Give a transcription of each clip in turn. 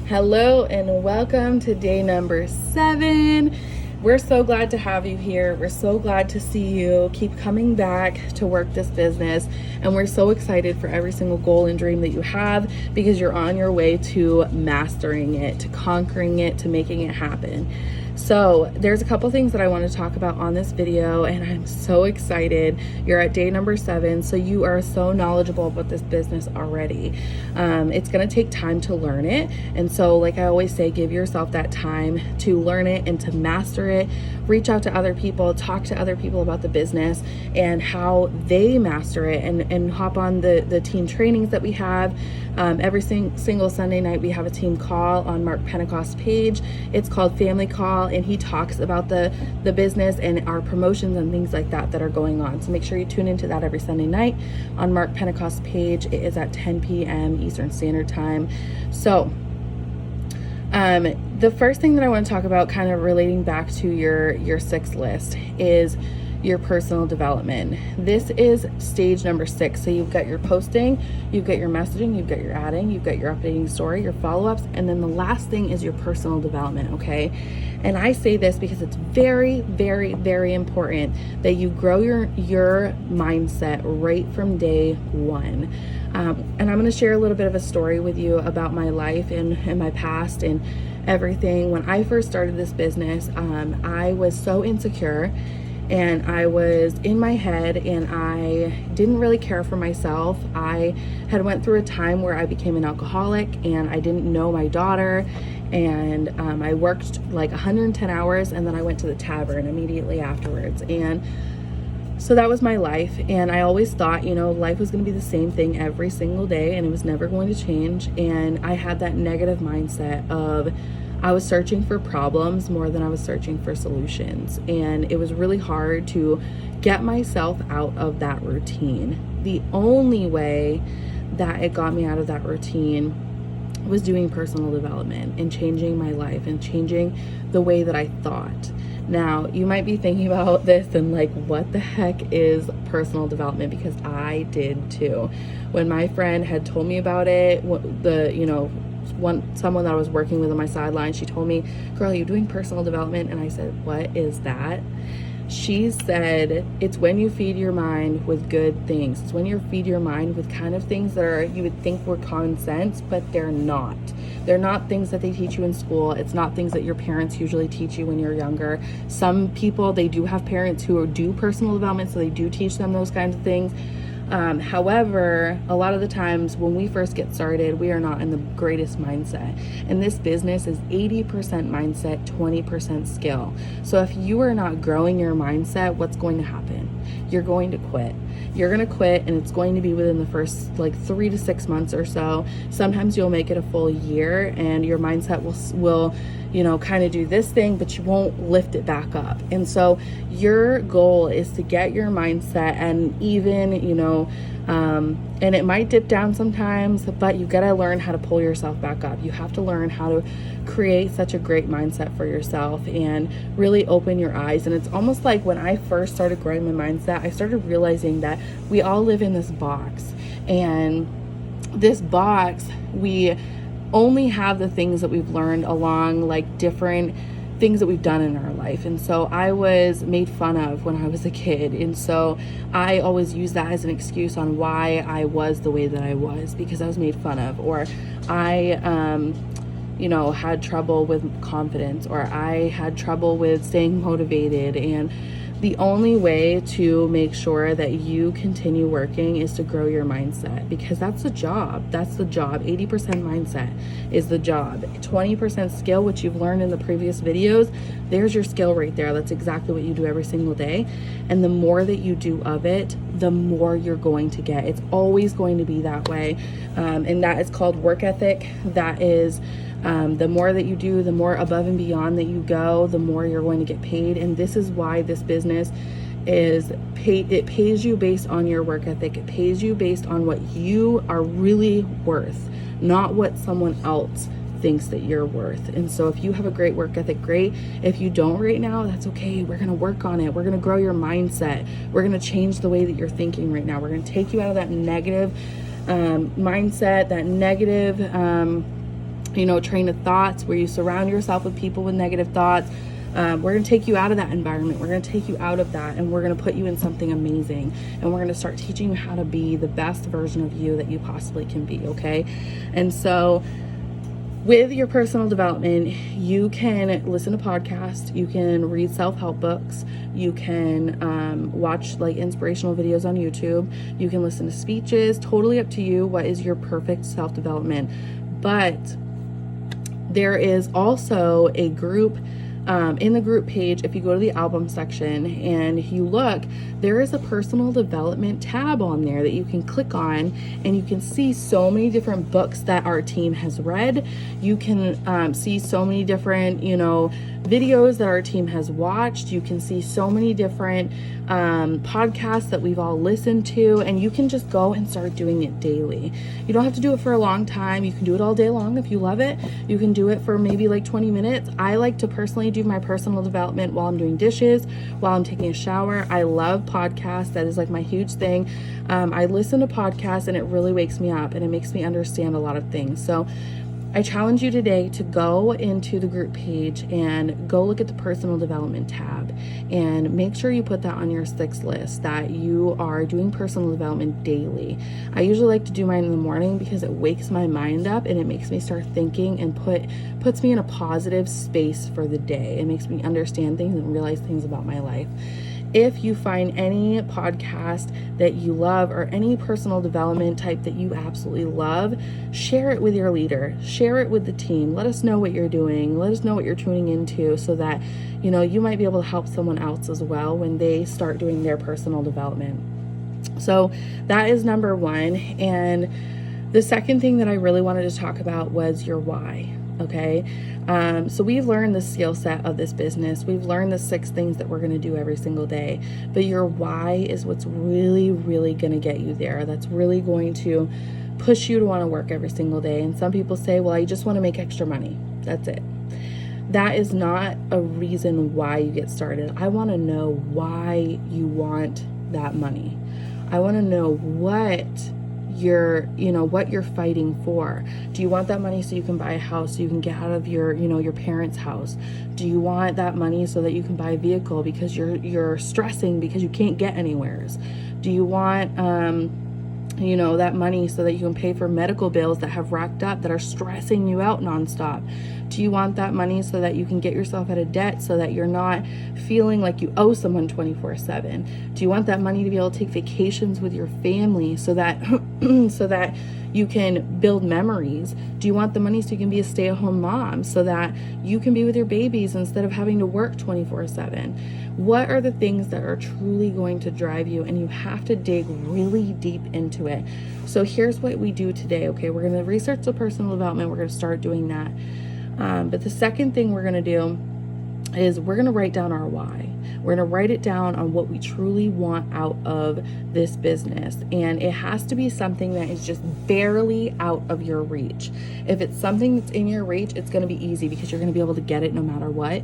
Hello and welcome to day number 7. We're so glad to have you here. We're so glad to see you. Keep coming back to work this business. And we're so excited for every single goal and dream that you have, because you're on your way to mastering it, to conquering it, to making it happen. So there's a couple things that I want to talk about on this video, and I'm so excited. You're at day number 7, so you are so knowledgeable about this business already. It's going to take time to learn it, and so like I always say, give yourself that time to learn it and to master it. Reach out to other people, talk to other people about the business and how they master it, and hop on the team trainings that we have. Every single Sunday night we have a team call on Mark Pentecost's page. It's called Family Call, and he talks about the business and our promotions and things like that are going on. So make sure you tune into that every Sunday night on Mark Pentecost's page. It is at 10 p.m. Eastern Standard Time. So the first thing that I want to talk about, kind of relating back to your 6 list, is your personal development. This is stage number 6. So you've got your posting, you've got your messaging, you've got your adding, you've got your updating story, your follow-ups, and then the last thing is your personal development, okay? And I say this because it's very, very, very important that you grow your mindset right from day 1. And I'm going to share a little bit of a story with you about my life and my past and everything. When I first started this business, I was so insecure, and I was in my head, and I didn't really care for myself. I had went through a time where I became an alcoholic, and I didn't know my daughter, and I worked like 110 hours, and then I went to the tavern immediately afterwards. And so that was my life, and I always thought, life was going to be the same thing every single day, and it was never going to change. And I had that negative mindset of I was searching for problems more than I was searching for solutions. And it was really hard to get myself out of that routine. The only way that it got me out of that routine was doing personal development and changing my life and changing the way that I thought. Now, you might be thinking about this and like, what the heck is personal development? Because I did too. When my friend had told me about it, someone that I was working with on my sideline, she told me, "Girl, are you doing personal development?" And I said, "What is that?" She said, "It's when you feed your mind with good things. It's when you feed your mind with kind of things that are, you would think were common sense, but they're not. They're not things that they teach you in school. It's not things that your parents usually teach you when you're younger. Some people, they do have parents who do personal development, so they do teach them those kinds of things. However, a lot of the times when we first get started, we are not in the greatest mindset. And this business is 80% mindset, 20% skill. So if you are not growing your mindset, what's going to happen? You're going to quit. You're going to quit, and it's going to be within the first 3 to 6 months or so. Sometimes you'll make it a full year, and your mindset will kind of do this thing, but you won't lift it back up. And so your goal is to get your mindset, and even, and it might dip down sometimes, but you got to learn how to pull yourself back up. You have to learn how to create such a great mindset for yourself and really open your eyes. And it's almost like when I first started growing my mindset, I started realizing that we all live in this box, and this box, we only have the things that we've learned along different things that we've done in our life. And so I was made fun of when I was a kid, and so I always use that as an excuse on why I was the way that I was, because I was made fun of, or I had trouble with confidence, or I had trouble with staying motivated. And the only way to make sure that you continue working is to grow your mindset, because that's the job. 80% mindset is the job. 20% skill, which you've learned in the previous videos, there's your skill right there. That's exactly what you do every single day. And the more that you do of it, the more you're going to get. It's always going to be that way. And that is called work ethic. That is the more that you do, the more above and beyond that you go, the more you're going to get paid. And this is why this business is paid. It pays you based on your work ethic. It pays you based on what you are really worth, not what someone else thinks that you're worth. And so if you have a great work ethic, great. If you don't right now, that's okay. We're going to work on it. We're going to grow your mindset. We're going to change the way that you're thinking right now. We're going to take you out of that negative mindset, that negative train of thoughts where you surround yourself with people with negative thoughts. We're going to take you out of that environment. We're going to take you out of that, and we're going to put you in something amazing. And we're going to start teaching you how to be the best version of you that you possibly can be, okay? And so with your personal development, you can listen to podcasts, you can read self-help books, you can watch like inspirational videos on YouTube, you can listen to speeches, totally up to you what is your perfect self-development. But there is also a group in the group page. If you go to the album section and you look, there is a personal development tab on there that you can click on, and you can see so many different books that our team has read. You can see so many different, videos that our team has watched. You can see so many different podcasts that we've all listened to, and you can just go and start doing it daily. You don't have to do it for a long time. You can do it all day long if you love it. You can do it for maybe like 20 minutes. I like to personally do my personal development while I'm doing dishes, while I'm taking a shower. I love podcasts. That is like my huge thing. I listen to podcasts, and it really wakes me up and it makes me understand a lot of things. So I challenge you today to go into the group page and go look at the personal development tab, and make sure you put that on your 6 list, that you are doing personal development daily. I usually like to do mine in the morning because it wakes my mind up and it makes me start thinking and puts me in a positive space for the day. It makes me understand things and realize things about my life. If you find any podcast that you love or any personal development type that you absolutely love, share it with your leader, share it with the team. Let us know what you're doing. Let us know what you're tuning into, so that, you might be able to help someone else as well when they start doing their personal development. So that is number 1. And the second thing that I really wanted to talk about was your why. Okay. So we've learned the skill set of this business. We've learned the 6 things that we're going to do every single day, but your why is what's really, really going to get you there. That's really going to push you to want to work every single day. And some people say, well, I just want to make extra money. That's it. That is not a reason why you get started. I want to know why you want that money. I want to know what you're fighting for. Do you want that money so you can buy a house, so you can get out of your parents' house? Do you want that money so that you can buy a vehicle because you're stressing because you can't get anywheres? Do you want that money so that you can pay for medical bills that have racked up, that are stressing you out nonstop? Do you want that money so that you can get yourself out of debt, so that you're not feeling like you owe someone 24/7? Do you want that money to be able to take vacations with your family so that you can build memories? Do you want the money so you can be a stay-at-home mom, so that you can be with your babies instead of having to work 24/7? What are the things that are truly going to drive you? And you have to dig really deep into it. So here's what we do today. Okay, we're going to research the personal development. We're going to start doing that. But the second thing we're going to do is we're going to write down our why. We're going to write it down on what we truly want out of this business. And it has to be something that is just barely out of your reach. If it's something that's in your reach, it's going to be easy because you're going to be able to get it no matter what.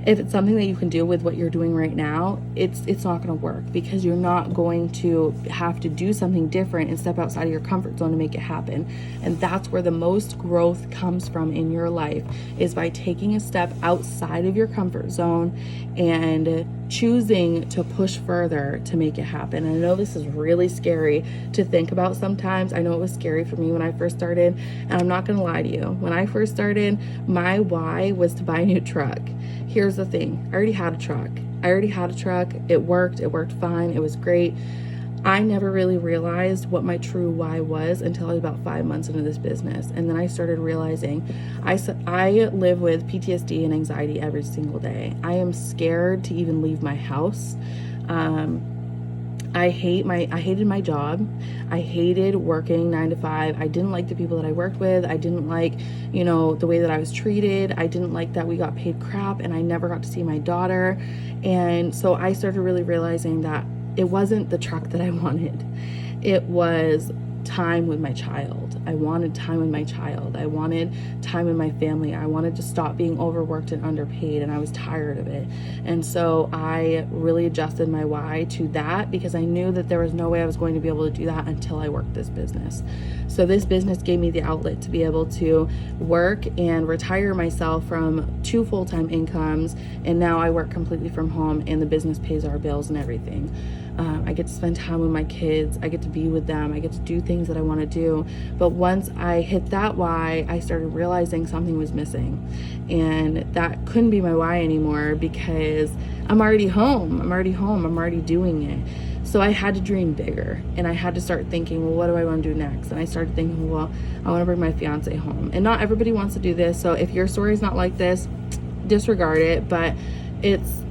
If it's something that you can do with what you're doing right now, it's not going to work, because you're not going to have to do something different and step outside of your comfort zone to make it happen. And that's where the most growth comes from in your life, is by taking a step outside of your comfort zone and choosing to push further to make it happen. And I know this is really scary to think about sometimes. I know it was scary for me when I first started, and I'm not going to lie to you. When I first started, my why was to buy a new truck. Here's the thing. I already had a truck. It worked fine. It was great. I never really realized what my true why was until I was about 5 months into this business. And then I started realizing I live with PTSD and anxiety every single day. I am scared to even leave my house. I hated my job. I hated working 9 to 5. I didn't like the people that I worked with. I didn't like, the way that I was treated. I didn't like that we got paid crap and I never got to see my daughter. And so I started really realizing that it wasn't the truck that I wanted. It was time with my child. I wanted time with my child. I wanted time with my family. I wanted to stop being overworked and underpaid, and I was tired of it. And so I really adjusted my why to that, because I knew that there was no way I was going to be able to do that until I worked this business. So this business gave me the outlet to be able to work and retire myself from 2 full-time incomes, and now I work completely from home, and the business pays our bills and everything. I get to spend time with my kids. I get to be with them. I get to do things that I want to do. But once I hit that why, I started realizing something was missing. And that couldn't be my why anymore, because I'm already home. I'm already doing it. So I had to dream bigger, and I had to start thinking, well, what do I want to do next? And I started thinking, well, I want to bring my fiance home. And not everybody wants to do this. So if your story is not like this, disregard it. But it's,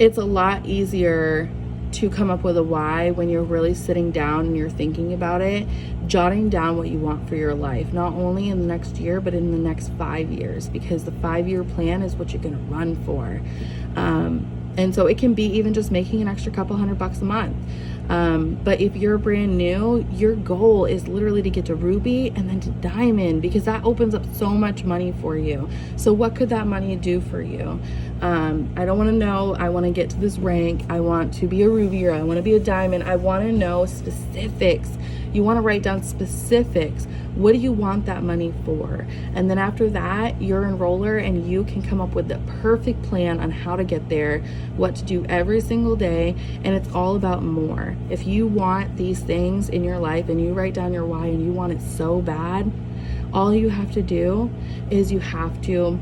it's a lot easier to come up with a why when you're really sitting down and you're thinking about it, jotting down what you want for your life, not only in the next year, but in the next 5 years, because the 5-year plan is what you're going to run for. And so it can be even just making an extra couple $100 a month. But if you're brand new, your goal is literally to get to Ruby and then to Diamond, because that opens up so much money for you. So what could that money do for you? I don't want to know, I want to get to this rank, I want to be a Ruby, or I want to be a Diamond. I want to know specifics. You want to write down specifics. What do you want that money for? And then after that, your enroller and you can come up with the perfect plan on how to get there, what to do every single day, and it's all about more. If you want these things in your life and you write down your why and you want it so bad, all you have to do is you have to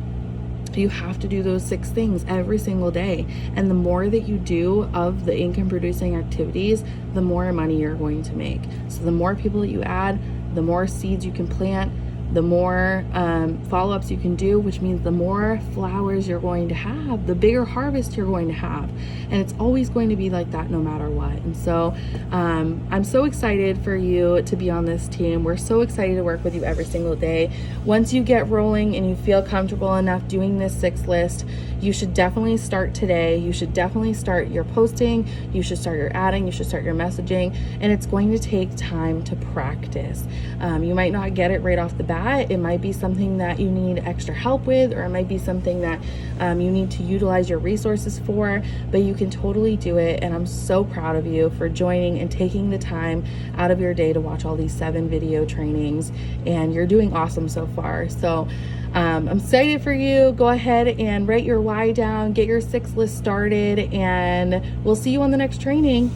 do those 6 things every single day. And the more that you do of the income producing activities, the more money you're going to make. So the more people that you add, the more seeds you can plant, the more follow-ups you can do, which means the more flowers you're going to have, the bigger harvest you're going to have. And it's always going to be like that no matter what. And so I'm so excited for you to be on this team. We're so excited to work with you every single day. Once you get rolling and you feel comfortable enough doing this 6 list, you should definitely start today. You should definitely start your posting. You should start your adding. You should start your messaging. And it's going to take time to practice. You might not get it right off the bat. It might be something that you need extra help with, or it might be something that you need to utilize your resources for, but you can totally do it. And I'm so proud of you for joining and taking the time out of your day to watch all these 7 video trainings, and you're doing awesome so far. So I'm excited for you. Go ahead and write your why down, get your 6 list started, and we'll see you on the next training.